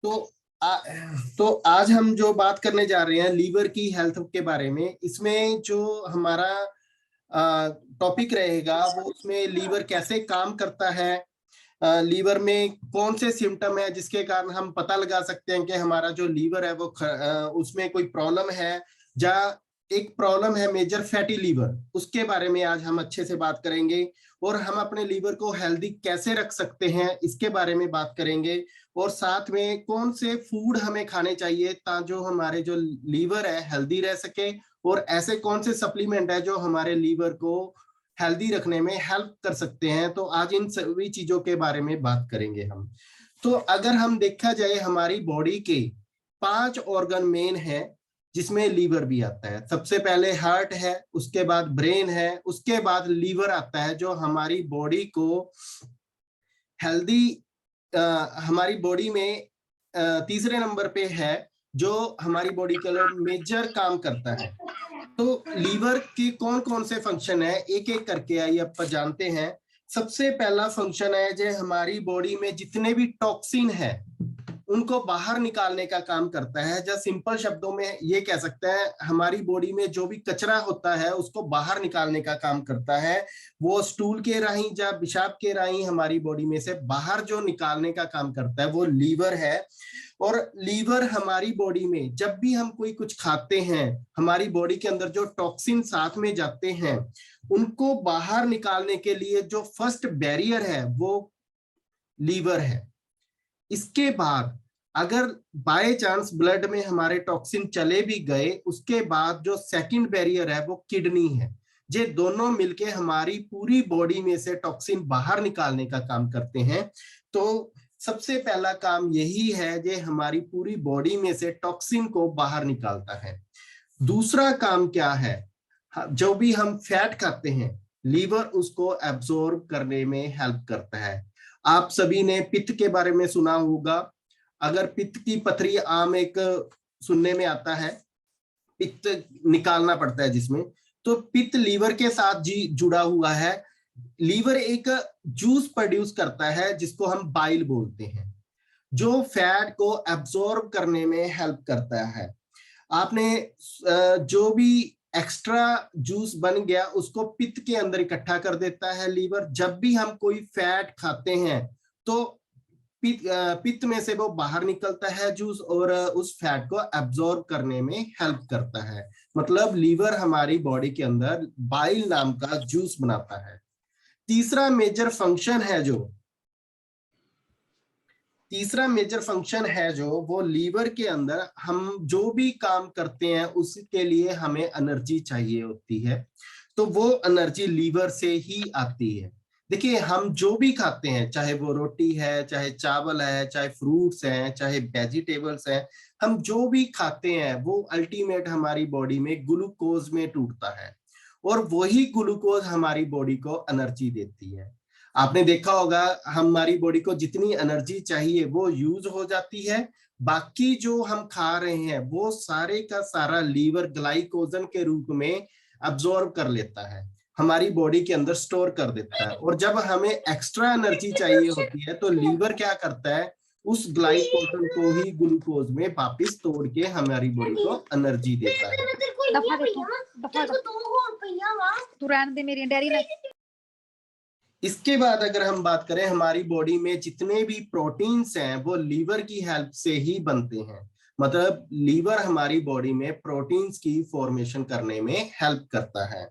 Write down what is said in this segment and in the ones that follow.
तो आ, तो आज हम जो बात करने जा रहे हैं लीवर की हेल्थ के बारे में, इसमें जो हमारा टॉपिक रहेगा वो उसमें लीवर कैसे काम करता है, लीवर में कौन से सिम्टम है जिसके कारण हम पता लगा सकते हैं कि हमारा जो लीवर है वो उसमें कोई प्रॉब्लम है, या एक प्रॉब्लम है मेजर फैटी लीवर, उसके बारे में आज हम अच्छे से बात करेंगे। और हम अपने लीवर को हेल्दी कैसे रख सकते हैं इसके बारे में बात करेंगे। और साथ में कौन से फूड हमें खाने चाहिए ताकि जो हमारे जो लीवर है हेल्दी रह सके, और ऐसे कौन से सप्लीमेंट है जो हमारे लीवर को हेल्दी रखने में हेल्प कर सकते हैं। तो आज इन सभी चीजों के बारे में बात करेंगे हम। तो अगर हम देखा जाए हमारी बॉडी के 5 ऑर्गन मेन है जिसमें लीवर भी आता है। सबसे पहले हार्ट है, उसके बाद ब्रेन है, उसके बाद लीवर आता है जो हमारी बॉडी को हेल्दी, हमारी बॉडी में तीसरे नंबर पे है, जो हमारी बॉडी के लिए मेजर काम करता है। तो लीवर के कौन कौन से फंक्शन है एक एक करके आइए आप जानते हैं। सबसे पहला फंक्शन है जो हमारी बॉडी में जितने भी टॉक्सिन है उनको बाहर निकालने का काम करता है। जो सिंपल शब्दों में ये कह सकते हैं हमारी बॉडी में जो भी कचरा होता है उसको बाहर निकालने का काम करता है। वो स्टूल के राही या पेशाब के राही हमारी बॉडी में से बाहर जो निकालने का काम करता है वो लीवर है। और लीवर हमारी बॉडी में जब भी हम कोई कुछ खाते हैं, हमारी बॉडी के अंदर जो टॉक्सिन साथ में जाते हैं उनको बाहर निकालने के लिए जो फर्स्ट बैरियर है वो लीवर है। इसके बाद अगर बाय चांस ब्लड में हमारे टॉक्सिन चले भी गए, उसके बाद जो सेकंड बैरियर है वो किडनी है। ये दोनों मिलके हमारी पूरी बॉडी में से टॉक्सिन बाहर निकालने का काम करते हैं। तो सबसे पहला काम यही है जो हमारी पूरी बॉडी में से टॉक्सिन को बाहर निकालता है। दूसरा काम क्या है, जो भी हम फैट खाते हैं लीवर उसको एब्जॉर्ब करने में हेल्प करता है। आप सभी ने पित्त के बारे में सुना होगा। अगर पित्त की पथरी आम एक सुनने में आता है, पित्त निकालना पड़ता है जिसमें, तो पित्त लीवर के साथ जी जुड़ा हुआ है। लीवर एक जूस प्रोड्यूस करता है जिसको हम बाइल बोलते हैं, जो फैट को एब्जॉर्ब करने में हेल्प करता है। आपने जो भी एक्स्ट्रा जूस बन गया उसको पित्त के अंदर इकट्ठा कर देता है लीवर। जब भी हम कोई फैट खाते हैं तो पित्त में से वो बाहर निकलता है जूस, और उस फैट को एब्जॉर्ब करने में हेल्प करता है। मतलब लीवर हमारी बॉडी के अंदर बाइल नाम का जूस बनाता है। तीसरा मेजर फंक्शन है जो तीसरा मेजर फंक्शन है जो वो लीवर के अंदर हम जो भी काम करते हैं उसके लिए हमें एनर्जी चाहिए होती है, तो वो एनर्जी लीवर से ही आती है। देखिए हम जो भी खाते हैं, चाहे वो रोटी है, चाहे चावल है, चाहे फ्रूट्स हैं, चाहे वेजिटेबल्स हैं, हम जो भी खाते हैं वो अल्टीमेट हमारी बॉडी में ग्लूकोज में टूटता है, और वही ग्लूकोज हमारी बॉडी को एनर्जी देती है। आपने देखा होगा हमारी बॉडी को जितनी एनर्जी चाहिए वो यूज हो जाती है, बाकी जो हम खा रहे हैं वो सारे का सारा लीवर ग्लाइकोजन के रूप में अब्सॉर्ब कर लेता है, हमारी बॉडी के अंदर स्टोर कर देता है। और जब हमें एक्स्ट्रा एनर्जी चाहिए होती है तो लीवर क्या करता है, उस ग्लाइकोजन को ही ग्लूकोज में वापस तोड़ के हमारी बॉडी को एनर्जी देता है। इसके बाद अगर हम बात करें हमारी बॉडी में जितने भी प्रोटीन्स हैं वो लीवर की हेल्प से ही बनते हैं। मतलब लीवर हमारी बॉडी में प्रोटीन्स की फॉर्मेशन करने में हेल्प करता है।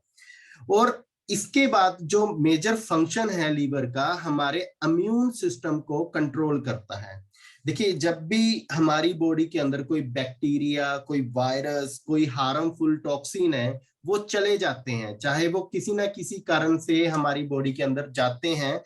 और इसके बाद जो मेजर फंक्शन है लीवर का, हमारे इम्यून सिस्टम को कंट्रोल करता है। देखिए जब भी हमारी बॉडी के अंदर कोई बैक्टीरिया, कोई वायरस, कोई हार्मफुल टॉक्सिन है वो चले जाते हैं, चाहे वो किसी ना किसी कारण से हमारी बॉडी के अंदर जाते हैं,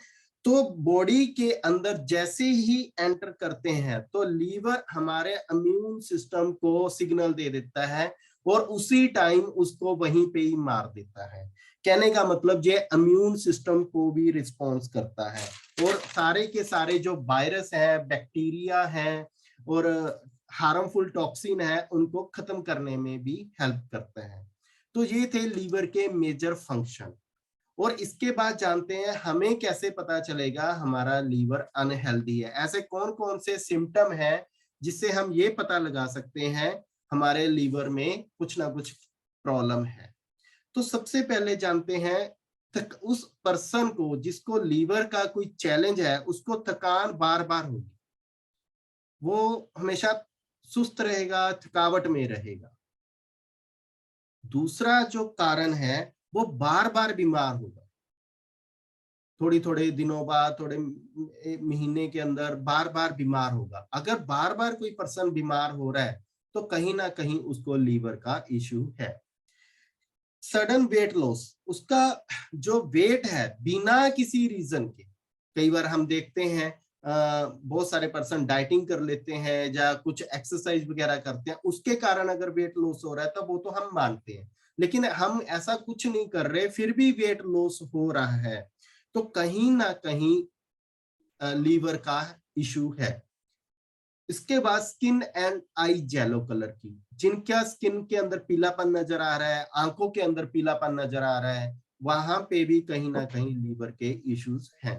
तो बॉडी के अंदर जैसे ही एंटर करते हैं तो लीवर हमारे इम्यून सिस्टम को सिग्नल दे देता है और उसी टाइम उसको वहीं पे ही मार देता है। कहने का मतलब ये इम्यून सिस्टम को भी रिस्पॉन्स करता है, और सारे के सारे जो वायरस है, बैक्टीरिया है और हार्मफुल टॉक्सिन है उनको खत्म करने में भी हेल्प करता है। तो ये थे लीवर के मेजर फंक्शन। और इसके बाद जानते हैं हमें कैसे पता चलेगा हमारा लीवर अनहेल्दी है। ऐसे कौन कौन से सिम्टम है जिससे हम ये पता लगा सकते हैं हमारे लीवर में कुछ ना कुछ प्रॉब्लम है। तो सबसे पहले जानते हैं उस पर्सन को जिसको लीवर का कोई चैलेंज है, उसको थकान बार बार होगी, वो हमेशा सुस्त रहेगा, थकावट में रहेगा। दूसरा जो कारण है, वो बार बार बीमार होगा, थोड़ी थोड़े दिनों बाद, थोड़े महीने के अंदर बार बार बीमार होगा। अगर बार बार कोई पर्सन बीमार हो रहा है तो कहीं ना कहीं उसको लीवर का इश्यू है। सडन वेट लॉस, उसका जो वेट है बिना किसी रीजन के, कई बार हम देखते हैं बहुत सारे पर्सन डाइटिंग कर लेते हैं या कुछ एक्सरसाइज वगैरह करते हैं, उसके कारण अगर वेट लॉस हो रहा है तब वो तो हम मानते हैं। लेकिन हम ऐसा कुछ नहीं कर रहे फिर भी वेट लॉस हो रहा है, तो कहीं ना कहीं लीवर का इशू है। इसके बाद skin and I yellow colour की, जिनका स्किन के अंदर पीलापन नजर आ रहा है, आंखों के अंदर पीलापन नजर आ रहा है, वहां पे भी कहीं ना कहीं लीवर के इश्यूज हैं।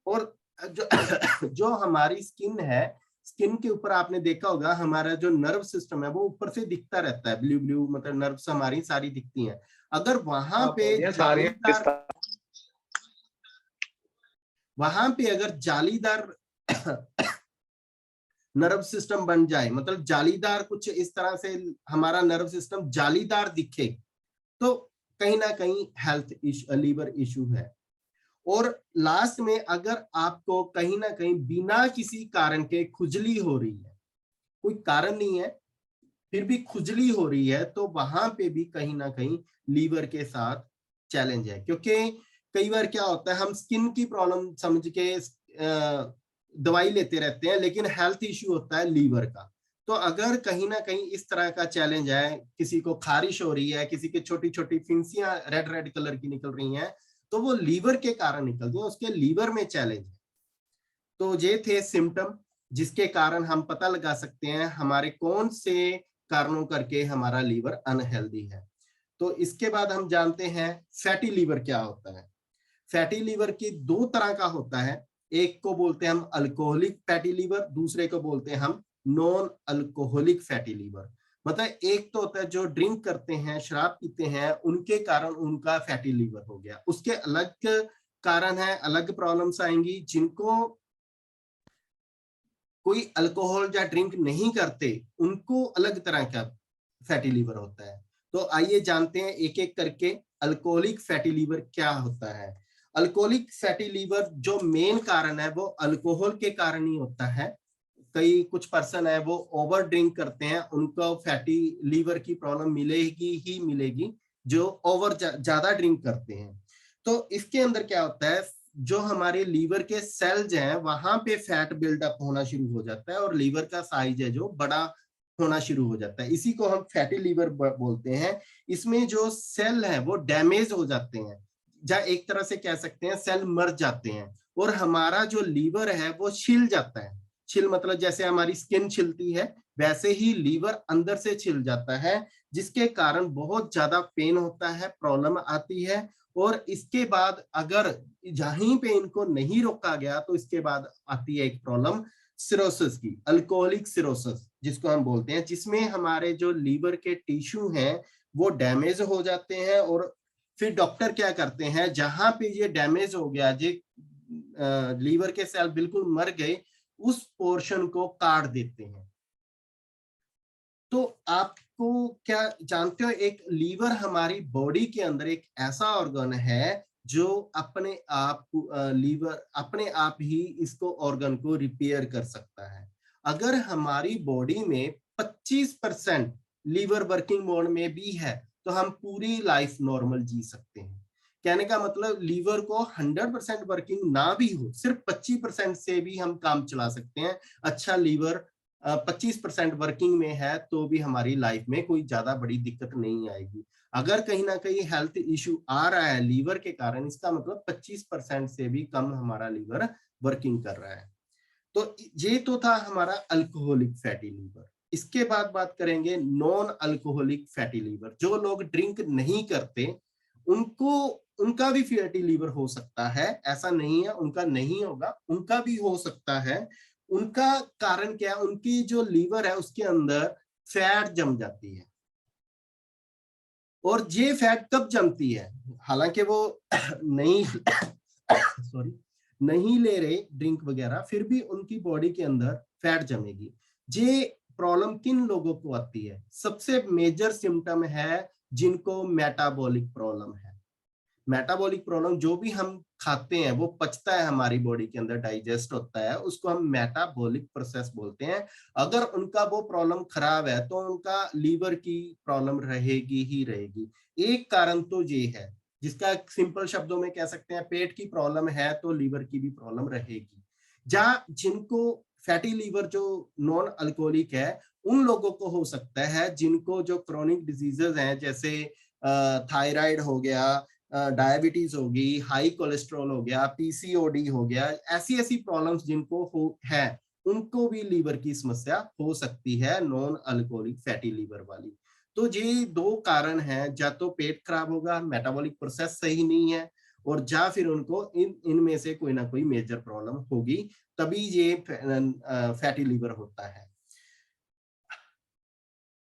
और जो जो हमारी स्किन है, स्किन के ऊपर आपने देखा होगा हमारा जो नर्व सिस्टम है वो ऊपर से दिखता रहता है, ब्लू ब्लू, मतलब नर्व्स हमारी सारी दिखती हैं। अगर वहां पे अगर जालीदार नर्व सिस्टम बन जाए, मतलब जालीदार कुछ इस तरह से हमारा नर्व सिस्टम जालीदार दिखे, तो कहीं ना कहीं लीवर इशू है। और लास्ट में अगर आपको कहीं ना कहीं बिना किसी कारण के खुजली हो रही है, कोई कारण नहीं है फिर भी खुजली हो रही है, तो वहां पे भी कहीं ना कहीं लीवर के साथ चैलेंज है। क्योंकि कई बार क्या होता है, हम स्किन की प्रॉब्लम समझ के दवाई लेते रहते हैं, लेकिन हेल्थ इश्यू होता है लीवर का। तो अगर कहीं ना कहीं इस तरह का चैलेंज है, किसी को खारिश हो रही है, किसी के छोटी छोटी फिंसियां रेड रेड कलर की निकल रही हैं, तो वो लीवर के कारण निकल रही है, उसके लीवर में चैलेंज है। तो ये थे सिम्टम जिसके कारण हम पता लगा सकते हैं हमारे कौन से कारणों करके हमारा लीवर अनहेल्दी है। तो इसके बाद हम जानते हैं फैटी लीवर क्या होता है। फैटी लीवर की दो तरह का होता है, एक को बोलते हैं हम अल्कोहलिक फैटी लीवर, दूसरे को बोलते हैं हम नॉन अल्कोहलिक फैटी लीवर। मतलब एक तो होता है जो ड्रिंक करते हैं, शराब पीते हैं, उनके कारण उनका फैटी लीवर हो गया, उसके अलग कारण है, अलग प्रॉब्लम्स आएंगी। जिनको कोई अल्कोहल या ड्रिंक नहीं करते उनको अलग तरह का फैटी लीवर होता है। तो आइए जानते हैं एक एक करके अल्कोहलिक फैटी लीवर क्या होता है। अल्कोहलिक फैटी लीवर जो मेन कारण है वो अल्कोहल के कारण ही होता है। कई कुछ पर्सन है वो ओवर ड्रिंक करते हैं, उनको फैटी लीवर की प्रॉब्लम मिलेगी ही मिलेगी, जो ओवर ज्यादा ड्रिंक करते हैं। तो इसके अंदर क्या होता है, जो हमारे लीवर के सेल्स हैं वहां पे फैट बिल्डअप होना शुरू हो जाता है और लीवर का साइज है जो बड़ा होना शुरू हो जाता है, इसी को हम फैटी लीवर बोलते हैं। इसमें जो सेल है वो डैमेज हो जाते हैं, या एक तरह से कह सकते हैं सेल मर जाते हैं, और हमारा जो लीवर है वो छिल जाता है। छिल मतलब जैसे हमारी स्किन छिलती है, वैसे ही लीवर अंदर से छिल जाता है, जिसके कारण बहुत ज्यादा पेन होता है, प्रॉब्लम आती है। और इसके बाद अगर जहीं पे इनको नहीं रोका गया तो इसके बाद आती है एक प्रॉब्लम सिरोसिस की, अल्कोहलिक सिरोसिस जिसको हम बोलते हैं, जिसमें हमारे जो लीवर के टिश्यू हैं वो डैमेज हो जाते हैं। और फिर डॉक्टर क्या करते हैं, जहां पे ये डैमेज हो गया, ये लीवर के सेल बिल्कुल मर गए, उस पोर्शन को काट देते हैं। तो आपको क्या जानते हो, एक लीवर हमारी बॉडी के अंदर एक ऐसा ऑर्गन है जो अपने आप लीवर अपने आप ही इसको ऑर्गन को रिपेयर कर सकता है। अगर हमारी बॉडी में 25% लीवर वर्किंग मोड में भी है तो हम पूरी लाइफ नॉर्मल जी सकते हैं। कहने का मतलब लीवर को 100% वर्किंग ना भी हो, सिर्फ 25% से भी हम काम चला सकते हैं। अच्छा लीवर 25% वर्किंग में है तो भी हमारी लाइफ में कोई ज्यादा बड़ी दिक्कत नहीं आएगी। अगर कहीं ना कहीं हेल्थ इश्यू आ रहा है लीवर के कारण, इसका मतलब 25% से भी कम हमारा लीवर वर्किंग कर रहा है। तो ये तो था हमारा अल्कोहलिक फैटी लीवर। इसके बाद बात करेंगे नॉन अल्कोहलिक फैटी लीवर। जो लोग ड्रिंक नहीं करते उनको, उनका भी फैटी लीवर हो सकता है, ऐसा नहीं है उनका नहीं होगा, उनका भी हो सकता है। उनका कारण क्या है, उनकी जो लीवर है उसके अंदर फैट जम जाती है। और ये फैट कब जमती है, हालांकि वो नहीं सॉरी नहीं ले रहे ड्रिंक वगैरह, फिर भी उनकी बॉडी के अंदर फैट जमेगी। ये प्रॉब्लम किन लोगों को आती है, सबसे मेजर सिम्टम है जिनको मेटाबॉलिक प्रॉब्लम है। मेटाबॉलिक प्रॉब्लम, जो भी हम खाते हैं वो पचता है हमारी बॉडी के अंदर, डाइजेस्ट होता है, उसको हम मेटाबॉलिक प्रोसेस बोलते हैं। अगर उनका वो प्रॉब्लम खराब है तो उनका लीवर की प्रॉब्लम रहेगी ही रहेगी। एक कारण तो ये है, जिसका सिंपल शब्दों में कह सकते हैं, पेट की प्रॉब्लम है तो लीवर की भी प्रॉब्लम रहेगी। जहाँ जिनको फैटी लीवर जो नॉन अल्कोहलिक है, उन लोगों को हो सकता है जिनको जो क्रोनिक डिजीजेज हैं, जैसे थायराइड हो गया, डायबिटीज होगी, हाई कोलेस्ट्रॉल हो गया, पीसीओडी हो गया, ऐसी ऐसी प्रॉब्लम्स जिनको हो है, उनको भी लीवर की समस्या हो सकती है, नॉन अल्कोहलिक फैटी लीवर वाली। तो ये दो कारण हैं, या तो पेट खराब होगा, मेटाबॉलिक प्रोसेस सही नहीं है, और या फिर उनको इनमें से कोई ना कोई मेजर प्रॉब्लम होगी, तभी ये फैटी लीवर होता है।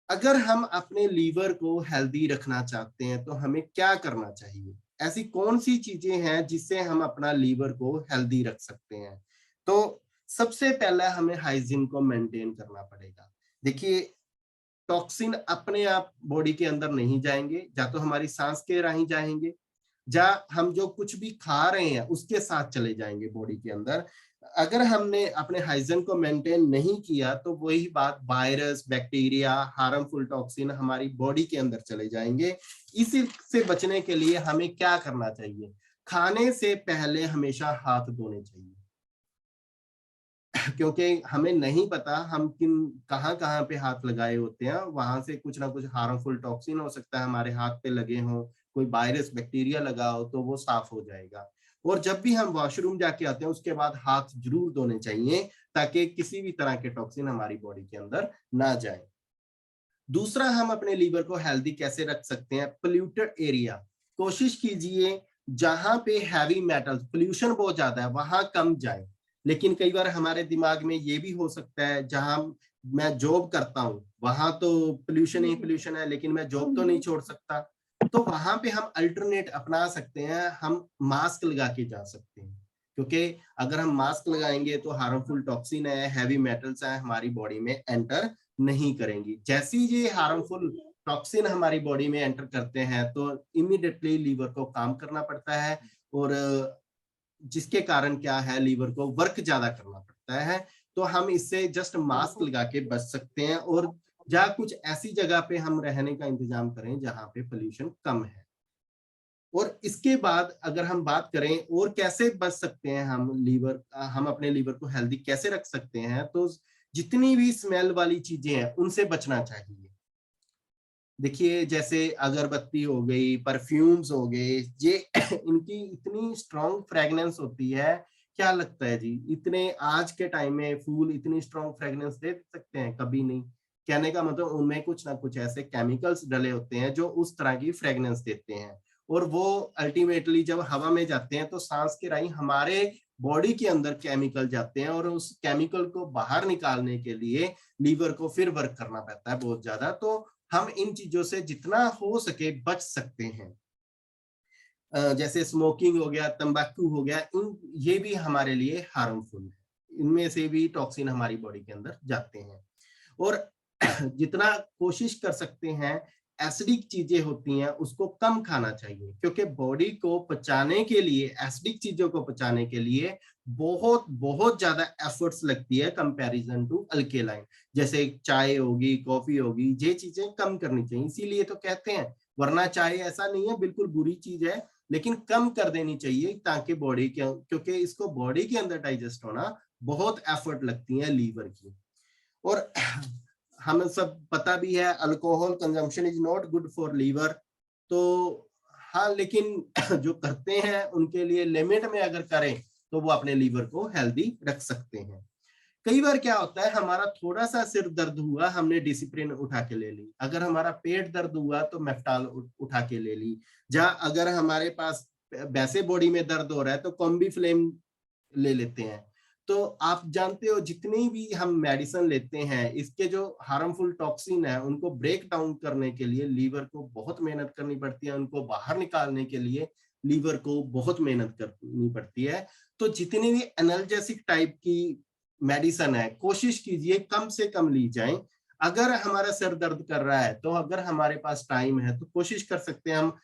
अगर हम अपने लीवर को हेल्दी रखना चाहते हैं तो हमें क्या करना चाहिए, ऐसी कौन सी चीजें हैं जिससे हम अपना लीवर को हेल्दी रख सकते हैं। तो सबसे पहला हमें हाइजीन को मेंटेन करना पड़ेगा। देखिए, टॉक्सिन अपने आप बॉडी के अंदर नहीं जाएंगे, या तो हमारी सांस के राही जाएंगे, या हम जो कुछ भी खा रहे हैं उसके साथ चले जाएंगे बॉडी के अंदर। अगर हमने अपने हाइजीन को मेंटेन नहीं किया तो वही बात, वायरस, बैक्टीरिया, हार्मफुल टॉक्सिन हमारी बॉडी के अंदर चले जाएंगे। इसी से बचने के लिए हमें क्या करना चाहिए, खाने से पहले हमेशा हाथ धोने चाहिए। क्योंकि हमें नहीं पता हम किन कहाँ कहाँ पे हाथ लगाए होते हैं, वहां से कुछ ना कुछ हार्मफुल टॉक्सिन हो सकता है हमारे हाथ पे लगे हों, कोई वायरस बैक्टीरिया लगा हो, तो वो साफ हो जाएगा। और जब भी हम वॉशरूम जाके आते हैं उसके बाद हाथ जरूर धोने चाहिए, ताकि किसी भी तरह के टॉक्सिन हमारी बॉडी के अंदर ना जाए। दूसरा, हम अपने लीवर को हेल्दी कैसे रख सकते हैं, पोल्यूटेड एरिया, कोशिश कीजिए जहां पे हैवी मेटल्स, पोल्यूशन बहुत ज्यादा है, वहां कम जाए। लेकिन कई बार हमारे दिमाग में ये भी हो सकता है, जहां मैं जॉब करता हूँ वहां तो पोल्यूशन ही पोल्यूशन है, लेकिन मैं जॉब तो नहीं छोड़ सकता। तो वहां पे हम अल्टरनेट अपना सकते हैं, हम मास्क लगा के जा सकते हैं। क्योंकि अगर हम मास्क लगाएंगे तो हार्मफुल टॉक्सिन है, हैवी मेटल्स है, हमारी बॉडी में एंटर नहीं करेंगी। जैसे ही ये हार्मफुल टॉक्सिन हमारी बॉडी में एंटर करते हैं तो इमीडिएटली लीवर को काम करना पड़ता है, और जिसके कारण क्या है, लीवर को वर्क ज्यादा करना पड़ता है। तो हम इससे जस्ट मास्क लगा के बच सकते हैं, और जहाँ कुछ ऐसी जगह पे हम रहने का इंतजाम करें जहाँ पे पोल्यूशन कम है। और इसके बाद अगर हम बात करें और कैसे बच सकते हैं हम अपने लीवर को हेल्दी कैसे रख सकते हैं, तो जितनी भी स्मेल वाली चीजें हैं उनसे बचना चाहिए। देखिए, जैसे अगरबत्ती हो गई, परफ्यूम्स हो गए, ये इनकी इतनी स्ट्रॉन्ग फ्रेगनेंस होती है। क्या लगता है जी, इतने आज के टाइम में फूल इतनी स्ट्रॉन्ग फ्रेगनेंस दे सकते हैं? कभी नहीं। कहने का मतलब उनमें कुछ ना कुछ ऐसे केमिकल्स डले होते हैं जो उस तरह की फ्रेगनेंस देते हैं, और वो अल्टीमेटली जब हवा में जाते हैं तो सांस के राही हमारे बॉडी के अंदर केमिकल जाते हैं, और उस केमिकल को बाहर निकालने के लिए लीवर को फिर वर्क करना पड़ता है बहुत ज्यादा। तो हम इन चीजों से जितना हो सके बच सकते हैं। जैसे स्मोकिंग हो गया, तंबाकू हो गया, इन ये भी हमारे लिए हार्मफुल है, इनमें से भी टॉक्सिन हमारी बॉडी के अंदर जाते हैं। और जितना कोशिश कर सकते हैं, एसिडिक चीजें होती हैं उसको कम खाना चाहिए, क्योंकि बॉडी को पचाने के लिए, एसिडिक चीजों को पचाने के लिए बहुत बहुत ज्यादा एफर्ट्स लगती है कंपैरिजन टू अल्केलाइन। जैसे चाय होगी, कॉफी होगी, ये चीजें कम करनी चाहिए, इसीलिए तो कहते हैं। वरना चाय ऐसा नहीं है बिल्कुल बुरी चीज है, लेकिन कम कर देनी चाहिए, ताकि बॉडी के, क्योंकि इसको बॉडी के अंदर डाइजेस्ट होना बहुत एफर्ट लगती है लीवर की। और हमें सब पता भी है, alcohol consumption is not good for liver. तो हाँ, लेकिन जो करते हैं उनके लिए लिमिट में अगर करें तो वो अपने लीवर को हेल्दी रख सकते हैं। कई बार क्या होता है, हमारा थोड़ा सा सिर दर्द हुआ, हमने डिसिप्लिन उठा के ले ली। अगर हमारा पेट दर्द हुआ तो मेफ्टाल उठा के ले ली। जहाँ अगर हमारे पास वैसे बॉडी में दर्द हो रहा है तो कॉम्बी फ्लेम ले लेते हैं। तो आप जानते हो जितनी भी हम मेडिसिन लेते हैं, इसके जो हार्मफुल टॉक्सिन है उनको ब्रेक डाउन करने के लिए लीवर को बहुत मेहनत करनी पड़ती है, उनको बाहर निकालने के लिए लीवर को बहुत मेहनत करनी पड़ती है। तो जितनी भी एनाल्जेसिक टाइप की मेडिसिन है, कोशिश कीजिए कम से कम ली जाए। अगर हमारा सर दर्द कर रहा है तो अगर हमारे पास टाइम है तो कोशिश कर सकते हैं हम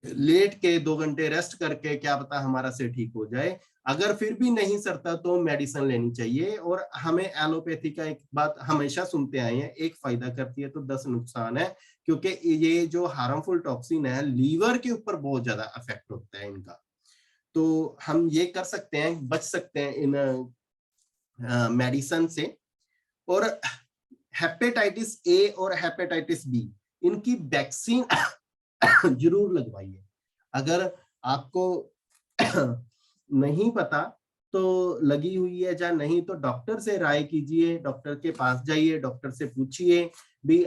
लेट के 2 घंटे रेस्ट करके, क्या पता हमारा सिर ठीक हो जाए। अगर फिर भी नहीं सरता तो मेडिसिन लेनी चाहिए। और हमें एलोपैथी का एक बात हमेशा सुनते आए हैं, एक फायदा करती है तो 10 नुकसान है, क्योंकि ये जो हार्मफुल टॉक्सिन है लीवर के ऊपर बहुत ज्यादा अफेक्ट होता है इनका। तो हम ये कर सकते हैं, बच सकते हैं इन मेडिसिन से। और हेपेटाइटिस ए और हेपेटाइटिस बी, इनकी वैक्सीन जरूर लगवाइए। अगर आपको नहीं पता तो लगी हुई है या नहीं, तो डॉक्टर से राय कीजिए, डॉक्टर के पास जाइए, डॉक्टर से पूछिए भी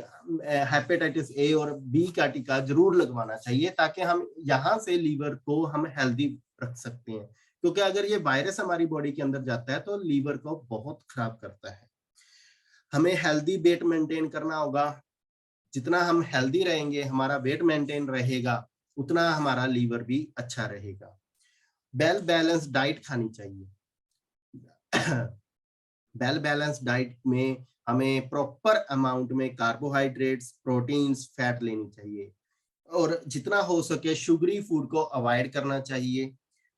हेपेटाइटिस ए और बी का टीका जरूर लगवाना चाहिए, ताकि हम यहाँ से लीवर को हम हेल्दी रख सकते हैं। क्योंकि अगर ये वायरस हमारी बॉडी के अंदर जाता है तो लीवर को बहुत खराब करता है। हमें हेल्दी वेट मेंटेन करना होगा। जितना हम हेल्दी रहेंगे, हमारा वेट मेंटेन रहेगा, उतना हमारा लीवर भी अच्छा रहेगा। वेल बैलेंस डाइट खानी चाहिए। वेल बैलेंस डाइट में हमें प्रॉपर अमाउंट में कार्बोहाइड्रेट्स, प्रोटीन्स, फैट लेनी चाहिए। और जितना हो सके शुगरी फूड को अवॉइड करना चाहिए।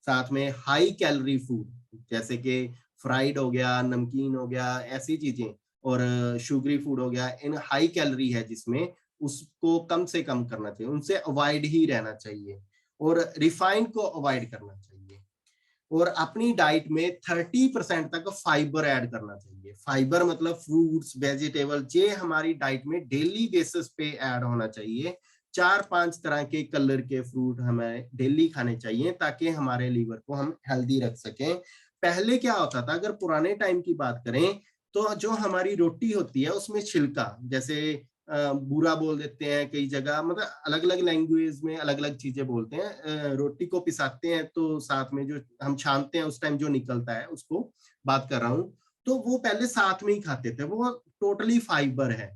साथ में हाई कैलोरी फूड जैसे कि फ्राइड हो गया, नमकीन हो गया, ऐसी चीजें, और शुगरी फूड हो गया, इन हाई कैलोरी है जिसमें, उसको कम से कम करना चाहिए, उनसे अवॉइड ही रहना चाहिए। और रिफाइंड को अवॉइड करना चाहिए। और अपनी डाइट में 30% तक फाइबर ऐड करना चाहिए। फाइबर मतलब फ्रूट्स, वेजिटेबल, ये हमारी डाइट में डेली बेसिस पे ऐड होना चाहिए। 4-5 तरह के कलर के फ्रूट हमें डेली खाने चाहिए, ताकि हमारे लीवर को हम हेल्दी रख सकें। पहले क्या होता था, अगर पुराने टाइम की बात करें, तो जो हमारी रोटी होती है उसमें छिलका, जैसे बुरा बोल देते हैं कई जगह, मतलब अलग अलग लैंग्वेज में अलग अलग चीजें बोलते हैं। रोटी को पिसाते हैं तो साथ में जो हम छानते हैं उस टाइम जो निकलता है, उसको बात कर रहा हूँ। तो वो पहले साथ में ही खाते थे, वो टोटली फाइबर है।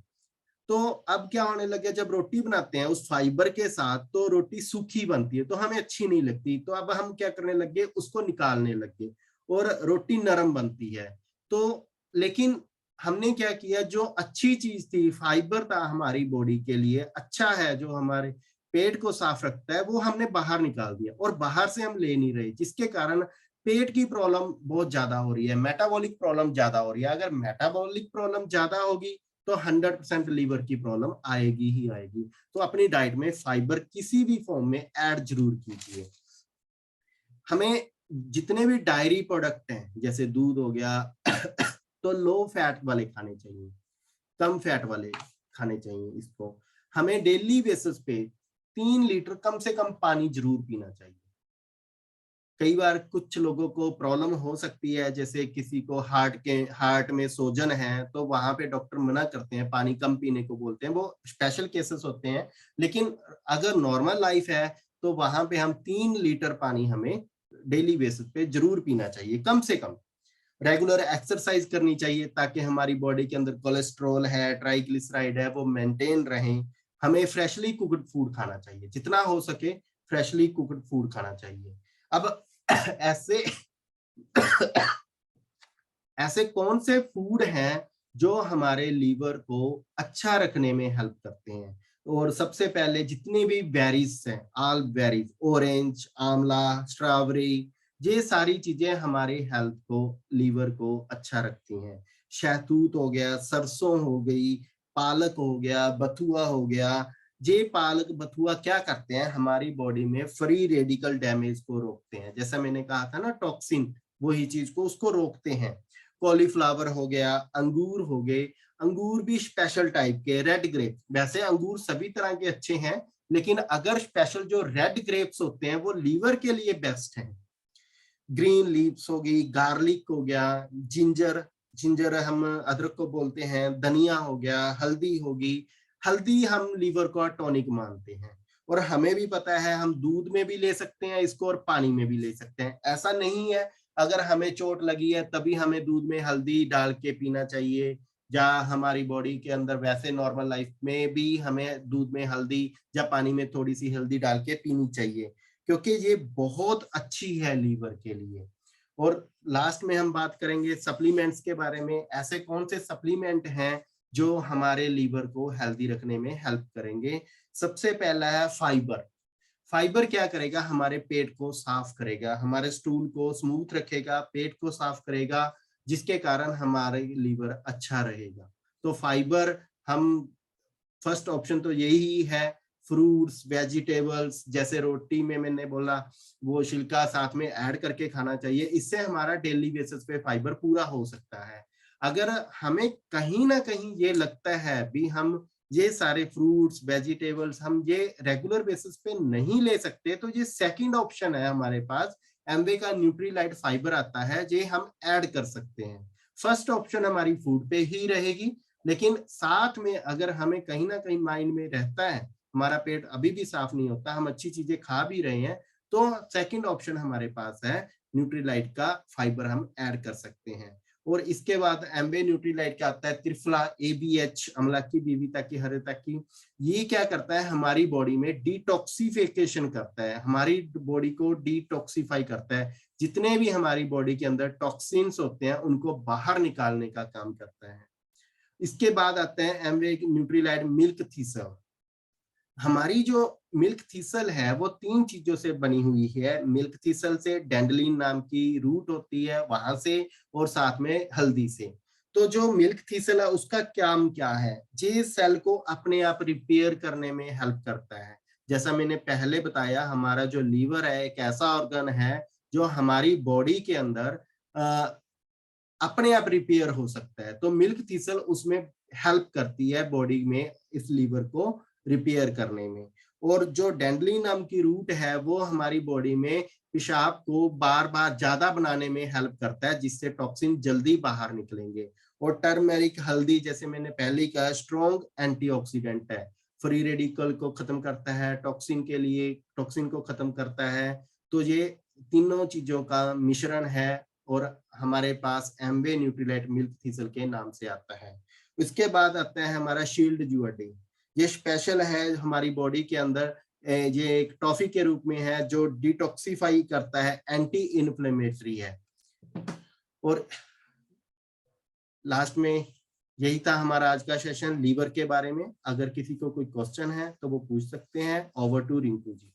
तो अब क्या होने लगे, जब रोटी बनाते हैं उस फाइबर के साथ, तो रोटी सूखी बनती है तो हमें अच्छी नहीं लगती। तो अब हम क्या करने लगे, उसको निकालने लगे और रोटी नरम बनती है। तो लेकिन हमने क्या किया, जो अच्छी चीज थी, फाइबर था हमारी बॉडी के लिए अच्छा है, जो हमारे पेट को साफ रखता है, वो हमने बाहर निकाल दिया और बाहर से हम ले नहीं रहे, जिसके कारण पेट की प्रॉब्लम बहुत ज्यादा हो रही है, मेटाबॉलिक प्रॉब्लम ज्यादा हो रही है। अगर मेटाबॉलिक प्रॉब्लम ज्यादा होगी तो 100% लीवर की प्रॉब्लम आएगी ही आएगी। तो अपनी डाइट में फाइबर किसी भी फॉर्म में ऐड जरूर कीजिए। हमें जितने भी डायरी प्रोडक्ट हैं, जैसे दूध हो गया, तो लो फैट वाले खाने चाहिए, कम फैट वाले खाने चाहिए। इसको हमें डेली बेसिस पे 3 लीटर कम से कम पानी जरूर पीना चाहिए। कई बार कुछ लोगों को प्रॉब्लम हो सकती है, जैसे किसी को हार्ट में सोजन है, तो वहां पे डॉक्टर मना करते हैं, पानी कम पीने को बोलते हैं, वो स्पेशल केसेस होते हैं। लेकिन अगर नॉर्मल लाइफ है तो वहां पे हम 3 लीटर पानी हमें डेली बेसिस पे जरूर पीना चाहिए, कम से कम। रेगुलर एक्सरसाइज करनी चाहिए, ताकि हमारी बॉडी के अंदर कोलेस्ट्रॉल है, ट्राइग्लिसराइड है, वो मेंटेन रहे। हमें फ्रेशली कुक्ड फूड खाना चाहिए, जितना हो सके फ्रेशली कुक्ड फूड खाना चाहिए। अब ऐसे ऐसे कौन से फूड हैं जो हमारे लीवर को अच्छा रखने में हेल्प करते हैं। और सबसे पहले जितनी भी बेरीज हैं, ऑल बेरीज, ऑरेंज, आंवला, स्ट्रॉबेरी, ये सारी चीजें हमारे हेल्थ को, लीवर को अच्छा रखती हैं। शहतूत हो गया, सरसों हो गई, पालक हो गया, बथुआ हो गया। ये पालक बथुआ क्या करते हैं, हमारी बॉडी में फ्री रेडिकल डैमेज को रोकते हैं। जैसा मैंने कहा था ना, टॉक्सिन, वही चीज को उसको रोकते हैं। कॉलीफ्लावर हो गया, अंगूर हो गए, अंगूर भी स्पेशल टाइप के, रेड ग्रेप, वैसे अंगूर सभी तरह के अच्छे हैं, लेकिन अगर स्पेशल जो रेड ग्रेप्स होते हैं वो लीवर के लिए बेस्ट हैं। ग्रीन लीव्स हो गई, गार्लिक हो गया, जिंजर, जिंजर हम अदरक को बोलते हैं, धनिया हो गया, हल्दी होगी। हल्दी हम लीवर को टॉनिक मानते हैं, और हमें भी पता है हम दूध में भी ले सकते हैं इसको और पानी में भी ले सकते हैं। ऐसा नहीं है अगर हमें चोट लगी है तभी हमें दूध में हल्दी डाल के पीना चाहिए, या हमारी बॉडी के अंदर वैसे नॉर्मल लाइफ में भी हमें दूध में हल्दी या पानी में थोड़ी सी हल्दी डाल के पीनी चाहिए, क्योंकि ये बहुत अच्छी है लीवर के लिए। और लास्ट में हम बात करेंगे सप्लीमेंट्स के बारे में। ऐसे कौन से सप्लीमेंट हैं जो हमारे लीवर को हेल्दी रखने में हेल्प करेंगे। सबसे पहला है फाइबर। फाइबर क्या करेगा, हमारे पेट को साफ करेगा, हमारे स्टूल को स्मूथ रखेगा, पेट को साफ करेगा, जिसके कारण हमारे लीवर अच्छा रहेगा। तो फाइबर हम फर्स्ट ऑप्शन तो यही है। फ्रूट्स, वेजिटेबल्स, जैसे रोटी में मैंने बोला वो छिलका साथ में ऐड करके खाना चाहिए, इससे हमारा डेली बेसिस पे फाइबर पूरा हो सकता है। अगर हमें कहीं ना कहीं ये लगता है भी हम ये सारे फ्रूट्स वेजिटेबल्स हम ये रेगुलर बेसिस पे नहीं ले सकते, तो ये सेकंड ऑप्शन है हमारे पास, एम्वे का न्यूट्रीलाइट फाइबर आता है, ये हम ऐड कर सकते हैं। फर्स्ट ऑप्शन हमारी फूड पे ही रहेगी, लेकिन साथ में अगर हमें कहीं ना कहीं माइंड में रहता है हमारा पेट अभी भी साफ नहीं होता, हम अच्छी चीजें खा भी रहे हैं, तो सेकंड ऑप्शन हमारे पास है न्यूट्रीलाइट का फाइबर हम ऐड कर सकते हैं। और इसके बाद एम्बे न्यूट्रीलाइट का आता है त्रिफला ABH, अम्ला की बीविता की हरिता की। ये क्या करता है, हमारी बॉडी में डिटॉक्सिफिकेशन करता है, हमारी बॉडी को डिटॉक्सिफाई करता है, जितने भी हमारी बॉडी के अंदर टॉक्सिन्स होते हैं उनको बाहर निकालने का काम करता है। इसके बाद आते हैं एम्वे न्यूट्रीलाइट मिल्क थीसल। हमारी जो मिल्क थीसल है वो 3 चीजों से बनी हुई है। मिल्क थीसल से डैंडलिन नाम की रूट होती है वहां से, और साथ में हल्दी से। तो जो मिल्क थीसल है उसका काम क्या है, ये सेल को अपने आप रिपेयर करने में हेल्प करता है। जैसा मैंने पहले बताया, हमारा जो लीवर है एक ऐसा ऑर्गन है जो हमारी बॉडी के अंदर अपने आप रिपेयर हो सकता है। तो मिल्क थीसल उसमें हेल्प करती है बॉडी में इस लीवर को रिपेयर करने में। और जो डैंडलिन नाम की रूट है वो हमारी बॉडी में पेशाब को बार बार ज्यादा बनाने में हेल्प करता है, जिससे टॉक्सिन जल्दी बाहर निकलेंगे। और टर्मेरिक हल्दी, जैसे मैंने पहले ही कहा, स्ट्रॉन्ग एंटीऑक्सीडेंट है, फ्री रेडिकल को खत्म करता है, टॉक्सिन के लिए टॉक्सिन को खत्म करता है। तो ये तीनों चीजों का मिश्रण है, और हमारे पास एम्बे न्यूट्रीलाइट मिल्क थीसल के नाम से आता है। इसके बाद आता है हमारा शील्ड जुआडी। ये स्पेशल है हमारी बॉडी के अंदर, ये एक टॉफी के रूप में है जो डिटॉक्सिफाई करता है, एंटी इन्फ्लेमेटरी है। और लास्ट में यही था हमारा आज का सेशन लीवर के बारे में। अगर किसी को कोई क्वेश्चन है तो वो पूछ सकते हैं। Over to Rinku ji.